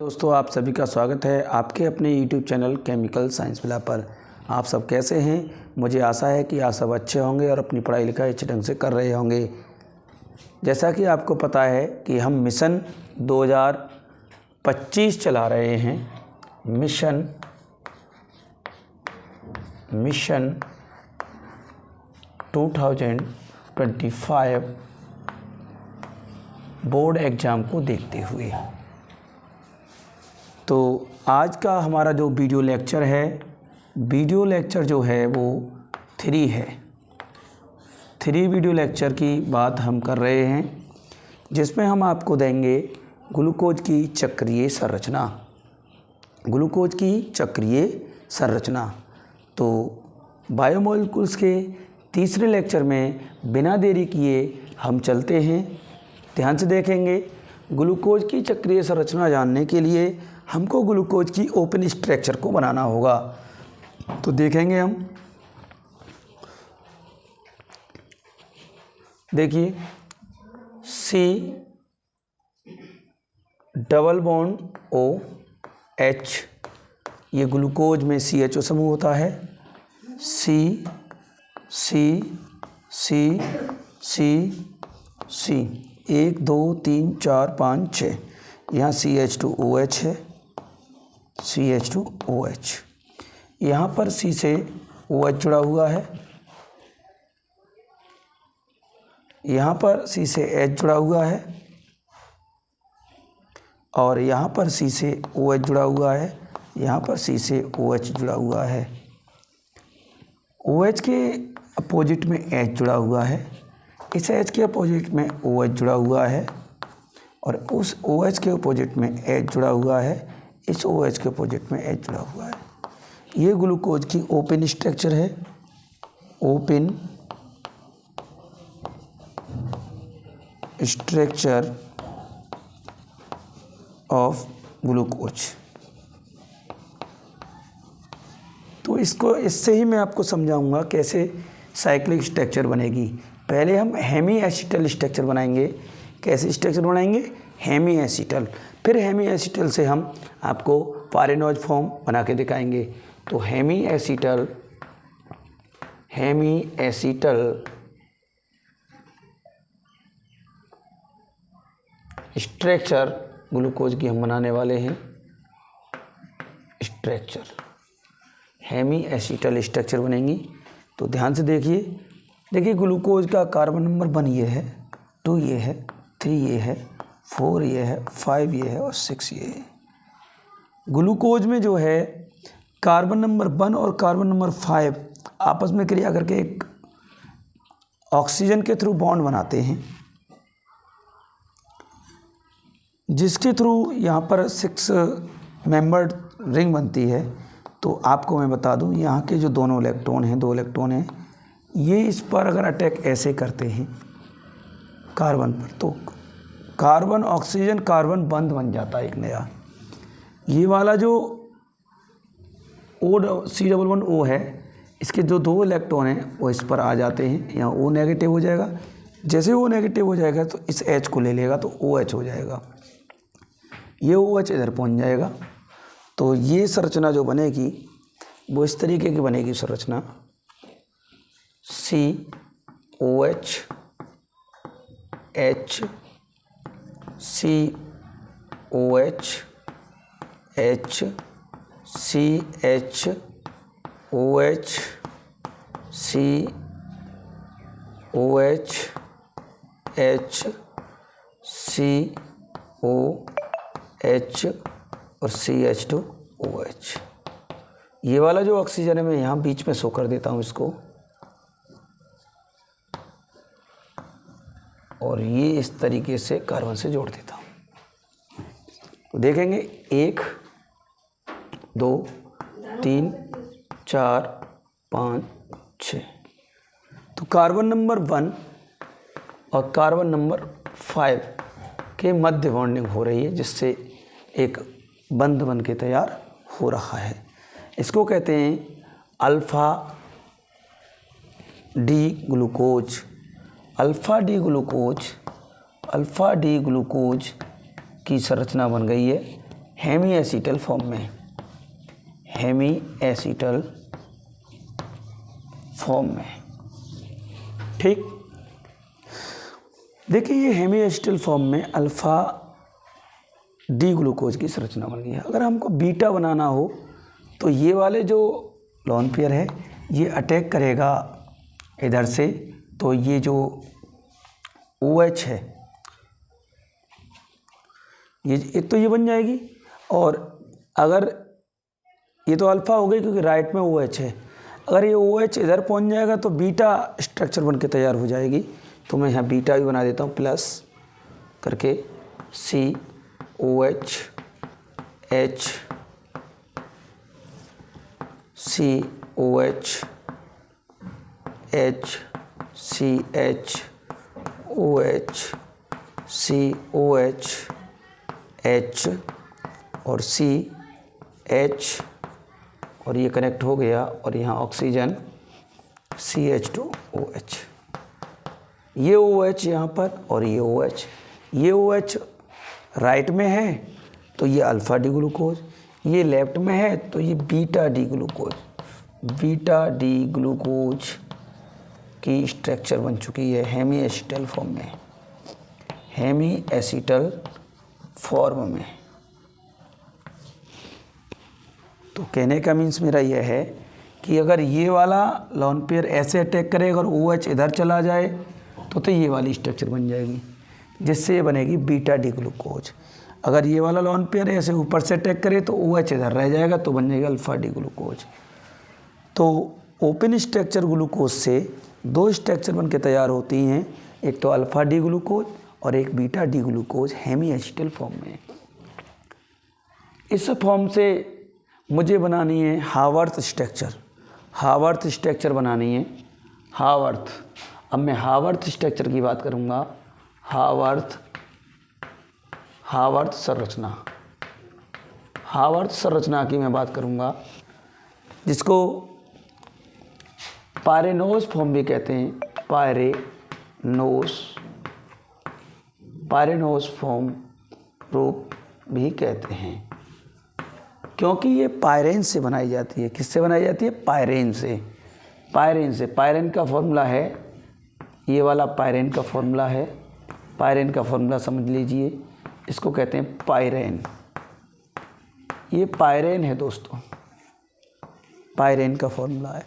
दोस्तों, आप सभी का स्वागत है आपके अपने YouTube channel chemical science villa पर। आप सब कैसे हैं? मुझे आशा है कि आप सब अच्छे होंगे और अपनी पढ़ाई लिखाई अच्छे ढंग से कर रहे होंगे। जैसा कि आपको पता है कि हम मिशन 2025 चला रहे हैं। मिशन 2025 बोर्ड एग्ज़ाम को देखते हुए। तो आज का हमारा जो वीडियो लेक्चर जो है वो 3 है। 3 वीडियो लेक्चर की बात हम कर रहे हैं, जिसमें हम आपको देंगे ग्लूकोज की चक्रीय संरचना। तो बायोमोलिक्यूल्स के तीसरे लेक्चर में बिना देरी किए हम चलते हैं। ध्यान से देखेंगे। ग्लूकोज की चक्रीय संरचना जानने के लिए हमको ग्लूकोज की ओपन स्ट्रक्चर को बनाना होगा। तो देखेंगे हम। देखिए, C डबल बॉन्ड OH, ये ग्लूकोज में CHO समूह होता है। C C C C C 1 2 3 4 5 6, यहाँ CH2OH है। CH2OH, यहाँ पर C से OH जुड़ा हुआ है, यहाँ पर C से H जुड़ा हुआ है, और यहाँ पर C से OH जुड़ा हुआ है, यहाँ पर C से OH जुड़ा हुआ है। OH के अपोजिट में H जुड़ा हुआ है, इस H के अपोजिट में OH जुड़ा हुआ है, और उस OH के अपोजिट में H जुड़ा हुआ है, इस OH के अपोजिट में H जुड़ा हुआ है। ये ग्लूकोज की ओपन स्ट्रक्चर है। Open structure of glucose. तो इससे ही मैं आपको समझाऊंगा कैसे साइक्लिक स्ट्रक्चर बनेगी। पहले हम हेमी एसिटल स्ट्रक्चर बनाएंगे। कैसे स्ट्रक्चर बनाएंगे? Hemiacetal. फिर हेमी एसिटल से हम आपको पारेनोज फॉर्म बना के दिखाएंगे। तो हेमी एसिटल स्ट्रक्चर ग्लूकोज की हम बनाने वाले हैं। स्ट्रक्चर हेमी एसिटल स्ट्रक्चर बनेंगी। तो ध्यान से देखिए ग्लूकोज का कार्बन नंबर 1 ये है, 2 ये है, 3 ये है, 4 ये है, 5 ये है और 6 ये है। ग्लूकोज में जो है कार्बन नंबर 1 और कार्बन नंबर 5 आपस में क्रिया करके एक ऑक्सीजन के थ्रू बॉन्ड बनाते हैं, जिसके थ्रू यहाँ पर 6 मेंबर्ड रिंग बनती है। तो आपको मैं बता दूँ, यहाँ के जो 2 इलेक्ट्रॉन हैं, ये इस पर अगर अटैक ऐसे करते हैं कार्बन पर, तो कार्बन ऑक्सीजन कार्बन बंद बन जाता है एक नया। ये वाला जो C11O है, इसके जो 2 इलेक्ट्रॉन हैं वो इस पर आ जाते हैं। यहाँ O नेगेटिव हो जाएगा। जैसे O नेगेटिव हो जाएगा तो इस H को ले लेगा तो OH हो जाएगा। ये OH इधर पहुँच जाएगा। तो ये संरचना जो बनेगी वो इस तरीके की बनेगी संरचना। COH H COH H CHOH COH H COH और CH2OH। ये वाला जो ऑक्सीजन है मैं यहाँ बीच में शो कर देता हूँ इसको, और ये इस तरीके से कार्बन से जोड़ देता हूँ। तो देखेंगे 1 2 3 4 5 6। तो कार्बन नंबर 1 और कार्बन नंबर 5 के मध्य बॉन्डिंग हो रही है, जिससे एक बंध बन के तैयार हो रहा है। इसको कहते हैं alpha D glucose. Alpha D glucose की संरचना बन गई है हेमी एसिटल फॉर्म में, हेमी एसिटल फॉर्म में। ठीक, देखिए ये हेमी एसिटल फॉर्म में अल्फ़ा डी ग्लूकोज की संरचना बन गई है। अगर हमको बीटा बनाना हो तो ये वाले जो लोन पेयर है ये अटैक करेगा इधर से, तो ये जो OH है ये तो ये बन जाएगी, और अगर ये तो अल्फ़ा हो गई क्योंकि राइट में OH है, अगर ये OH इधर पहुंच जाएगा तो बीटा स्ट्रक्चर बन के तैयार हो जाएगी। तो मैं यहाँ बीटा भी बना देता हूँ प्लस करके COH H COH H CH OH COH H और CH, और ये कनेक्ट हो गया, और यहाँ ऑक्सीजन CH2OH, ये OH यहाँ पर और ये OH, ये OH राइट में है तो ये अल्फ़ा डी ग्लूकोज, ये लेफ्ट में है तो ये beta D glucose, beta D glucose की स्ट्रक्चर बन चुकी है हेमी एसिटल फॉर्म में, हेमी एसिटल फॉर्म में। तो कहने का मीन्स मेरा यह है कि अगर ये वाला लोन पेयर ऐसे अटैक करे, अगर OH इधर चला जाए तो ये वाली स्ट्रक्चर बन जाएगी, जिससे ये बनेगी बीटा डी ग्लूकोज। अगर ये वाला लोन पेयर ऐसे ऊपर से अटैक करे तो OH इधर रह जाएगा तो बन जाएगा अल्फ़ा डी ग्लूकोज। तो ओपन स्ट्रक्चर ग्लूकोज से दो स्ट्रक्चर बन के तैयार होती हैं, एक तो अल्फ़ा डी ग्लूकोज और एक beta D glucose hemiacetal form में। इस फॉर्म से मुझे बनानी है हावर्थ स्ट्रक्चर, हावर्थ स्ट्रक्चर बनानी है, हावर्थ। अब मैं हावर्थ स्ट्रक्चर की बात करूँगा, हावर्थ संरचना, हावर्थ संरचना की मैं बात करूँगा, जिसको पायरेनोस फॉर्म भी कहते हैं, पायरेनोस फॉर्म रूप भी कहते हैं, क्योंकि ये पायरेन से बनाई जाती है। किससे बनाई जाती है? पायरेन से। पायरेन का फॉर्मूला है, ये वाला पायरेन का फॉर्मूला है, पायरेन का फॉर्मूला समझ लीजिए, इसको कहते हैं पायरेन। ये पायरेन है दोस्तों, पायरेन का फॉर्मूला है,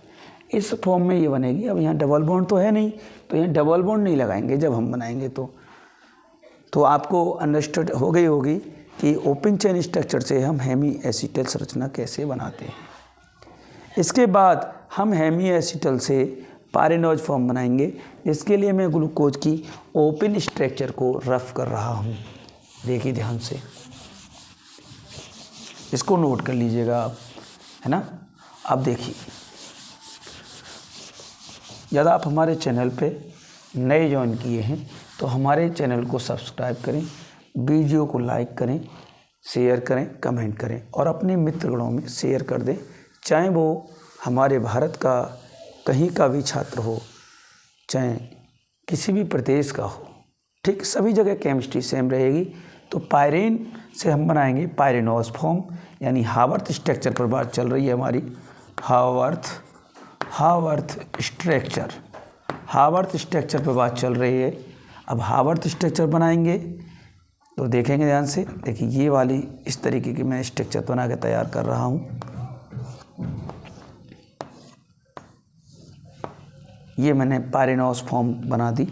इस फॉर्म में ये बनेगी। अब यहाँ डबल बॉन्ड तो है नहीं, तो यहाँ डबल बॉन्ड नहीं लगाएंगे जब हम बनाएंगे तो आपको अंडरस्टूड हो गई होगी कि ओपन चेन स्ट्रक्चर से हम हेमी एसिटल संरचना कैसे बनाते हैं। इसके बाद हम हेमी एसिटल से पायरेनोज फॉर्म बनाएंगे, जिसके लिए मैं ग्लूकोज की ओपन स्ट्रक्चर को रफ कर रहा हूँ। देखिए ध्यान से, इसको नोट कर लीजिएगा आप, है ना। अब देखिए, यदि आप हमारे चैनल पे नए ज्वाइन किए हैं तो हमारे चैनल को सब्सक्राइब करें, वीडियो को लाइक करें, शेयर करें, कमेंट करें और अपने मित्रगणों में शेयर कर दें, चाहे वो हमारे भारत का कहीं का भी छात्र हो, चाहे किसी भी प्रदेश का हो, ठीक, सभी जगह केमिस्ट्री सेम रहेगी। तो पायरेन से हम बनाएंगे पायरेनोस फॉर्म, यानी हावर्थ स्ट्रक्चर पर बात चल रही है हमारी, हावर्थ स्ट्रक्चर पर बात चल रही है। अब हावर्थ स्ट्रक्चर बनाएंगे तो देखेंगे ध्यान से, देखिए ये वाली इस तरीके की मैं स्ट्रक्चर बना के तैयार कर रहा हूँ। ये मैंने पायरेनोस फॉर्म बना दी।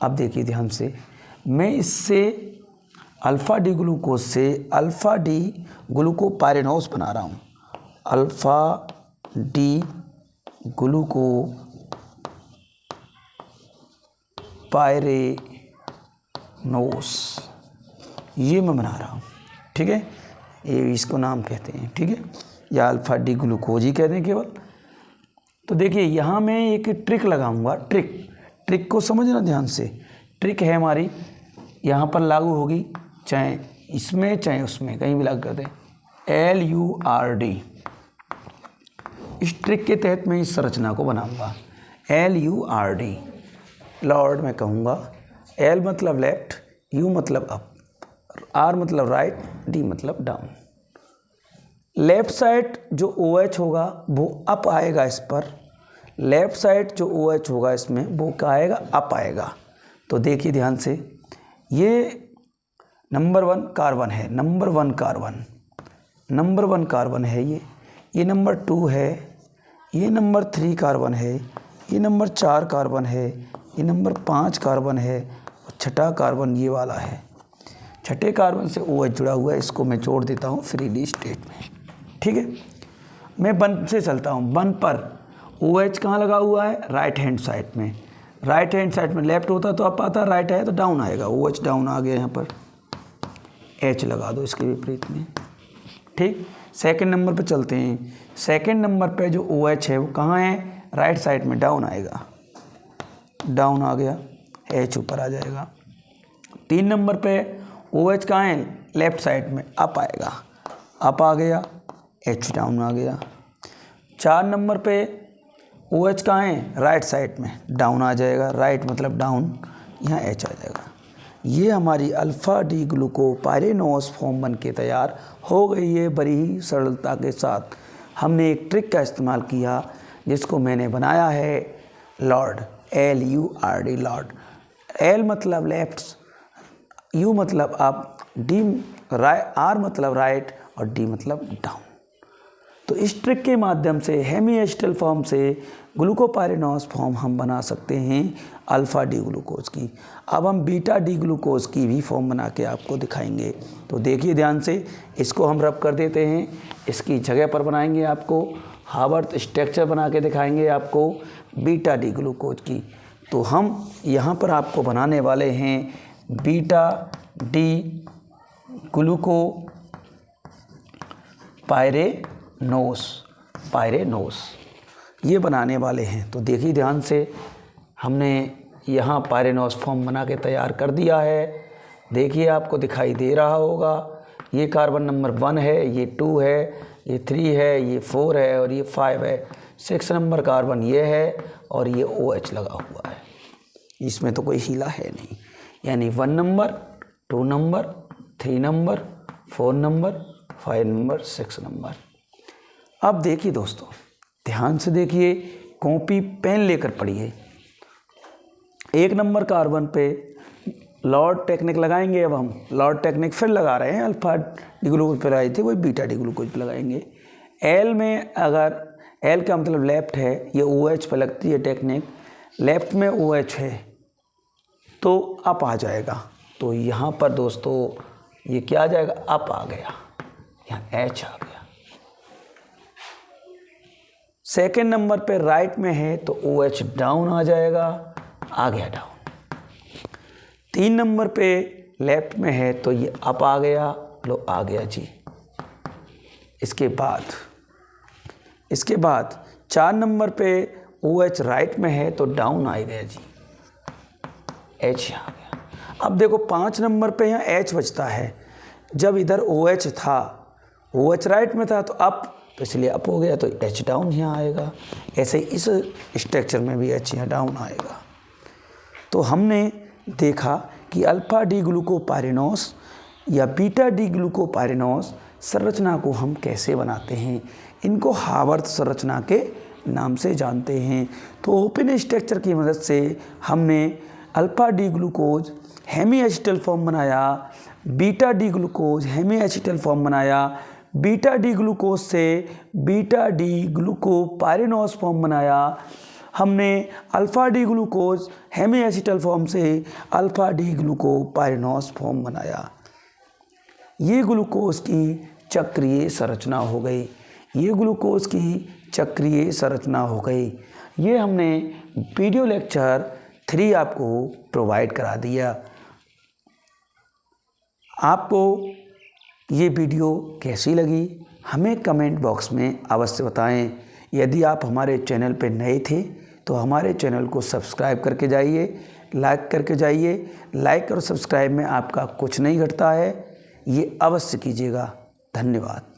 अब देखिए ध्यान से, मैं इससे अल्फ़ा डी ग्लूकोज से अल्फ़ा डी ग्लूको पायरेनोस बना रहा हूँ, अल्फ़ा डी ग्लूको पायरेनोस, ये मैं बना रहा हूँ, ठीक है। ये इसको नाम कहते हैं, ठीक है, या अल्फ़ा डी ग्लूकोज ही कहते हैं केवल। तो देखिए यहाँ मैं एक ट्रिक लगाऊंगा, ट्रिक को समझना ध्यान से। ट्रिक है हमारी, यहाँ पर लागू होगी, चाहे इसमें चाहे उसमें, कहीं भी लागू कर दें, LURD। इस ट्रिक के तहत मैं इस संरचना को बनाऊंगा, LURD, लॉर्ड मैं कहूँगा। L मतलब लेफ्ट, U मतलब अप, R मतलब राइट, D मतलब डाउन। लेफ़्ट साइड जो OH होगा वो अप आएगा इस पर, लेफ़्ट साइड जो OH होगा इसमें वो क्या आएगा, अप आएगा। तो देखिए ध्यान से, ये नंबर 1 कार्बन है, नंबर 1 कार्बन है, ये नंबर 2 है, ये नंबर 3 कार्बन है, ये नंबर 4 कार्बन है, ये नंबर 5 कार्बन है और छठा कार्बन ये वाला है। छठे कार्बन से OH जुड़ा हुआ है, इसको मैं जोड़ देता हूँ फ्रीली स्टेट में। ठीक है, मैं 1 से चलता हूँ। 1 पर OH कहाँ लगा हुआ है, राइट हैंड साइड में। राइट हैंड साइड में लेफ्ट होता तो अप आता, राइट है तो डाउन आएगा। OH डाउन आ गया, यहाँ पर H लगा दो इसके विपरीत में। ठीक, सेकंड नंबर पे चलते हैं। सेकंड नंबर पे जो OH है वो कहाँ है, राइट साइड में, डाउन आएगा, डाउन आ गया, H ऊपर आ जाएगा। 3 नंबर पे OH कहाँ है, लेफ्ट साइड में, अप आएगा, अप आ गया, H डाउन आ गया। 4 नंबर पे OH कहाँ है, राइट साइड में, डाउन आ जाएगा, राइट मतलब डाउन, यहाँ H आ जाएगा। ये हमारी अल्फ़ा डी ग्लूकोपाइरेनोस फॉर्म बन के तैयार हो गई है बड़ी ही सरलता के साथ। हमने एक ट्रिक का इस्तेमाल किया जिसको मैंने बनाया है LURD, LURD, LURD। L मतलब लेफ्ट, U मतलब अप, R मतलब राइट और D मतलब डाउन। तो इस ट्रिक के माध्यम से हेमी एसिटल फॉर्म से ग्लूकोपाइरेनोस फॉर्म हम बना सकते हैं अल्फ़ा डी ग्लूकोज की। अब हम बीटा डी ग्लूकोज की भी फॉर्म बना के आपको दिखाएंगे। तो देखिए ध्यान से, इसको हम रब कर देते हैं, इसकी जगह पर बनाएंगे आपको हार्वर्थ स्ट्रक्चर बना के दिखाएंगे आपको बीटा डी ग्लूकोज की। तो हम यहाँ पर आपको बनाने वाले हैं बीटा डी ग्लूकोपाइरेनोस, ये बनाने वाले हैं। तो देखिए ध्यान से, हमने यहाँ पाइरेनोस फॉर्म बना के तैयार कर दिया है। देखिए आपको दिखाई दे रहा होगा, ये कार्बन नंबर 1 है, ये 2 है, ये 3 है, ये 4 है और ये 5 है। 6 नंबर कार्बन ये है और ये OH लगा हुआ है, इसमें तो कोई हीला है नहीं। यानी 1 number, 2 number, 3 number, 4 number, 5 number, 6 number. अब देखिए दोस्तों, ध्यान से देखिए, कॉपी पेन लेकर पढ़िए। 1 नंबर कार्बन पे लॉर्ड टेक्निक लगाएंगे। अब हम लॉर्ड टेक्निक फिर लगा रहे हैं, अल्फा डी ग्लूकोज पर आए थे, वही बीटा डी ग्लूकोज पर लगाएंगे। L में अगर L का मतलब लेफ्ट है, ये OH पर लगती है टेक्निक, लेफ्ट में OH है तो अप आ जाएगा। तो यहाँ पर दोस्तों ये क्या आ जाएगा, अप आ गया, यहाँ H आ गया। सेकेंड नंबर पे राइट में है तो OH डाउन आ जाएगा, आ गया डाउन। 3 नंबर पे लेफ्ट में है तो ये अप आ गया, लो आ गया जी। इसके बाद 4 नंबर पे OH राइट में है तो डाउन आ गया जी, H आ गया। अब देखो 5 नंबर पे यहाँ H बचता है, जब इधर OH था, OH राइट में था तो अप, तो इसलिए अप हो गया तो H डाउन यहाँ आएगा। ऐसे ही इस स्ट्रक्चर में भी H यहाँ डाउन आएगा। तो हमने देखा कि अल्फ़ा डी ग्लूकोपाइरेनोस या बीटा डी ग्लूकोपाइरेनोस संरचना को हम कैसे बनाते हैं। इनको हार्वर्थ संरचना के नाम से जानते हैं। तो ओपन स्ट्रक्चर की मदद से हमने alpha D glucose hemiacetal form बनाया, beta D glucose hemiacetal form बनाया, बीटा डी ग्लूकोज से बीटा डी ग्लूकोपाइरेनोस फॉर्म बनाया, हमने alpha D glucose hemiacetal form से अल्फ़ा डी ग्लूकोपाइरेनोस फॉर्म बनाया। ये ग्लूकोज की चक्रीय संरचना हो गई, ये ग्लूकोज की चक्रीय संरचना हो गई। ये हमने वीडियो लेक्चर 3 आपको प्रोवाइड करा दिया। आपको ये वीडियो कैसी लगी हमें कमेंट बॉक्स में अवश्य बताएं। यदि आप हमारे चैनल पर नए थे तो हमारे चैनल को सब्सक्राइब करके जाइए, लाइक करके जाइए। लाइक और सब्सक्राइब में आपका कुछ नहीं घटता है, ये अवश्य कीजिएगा। धन्यवाद।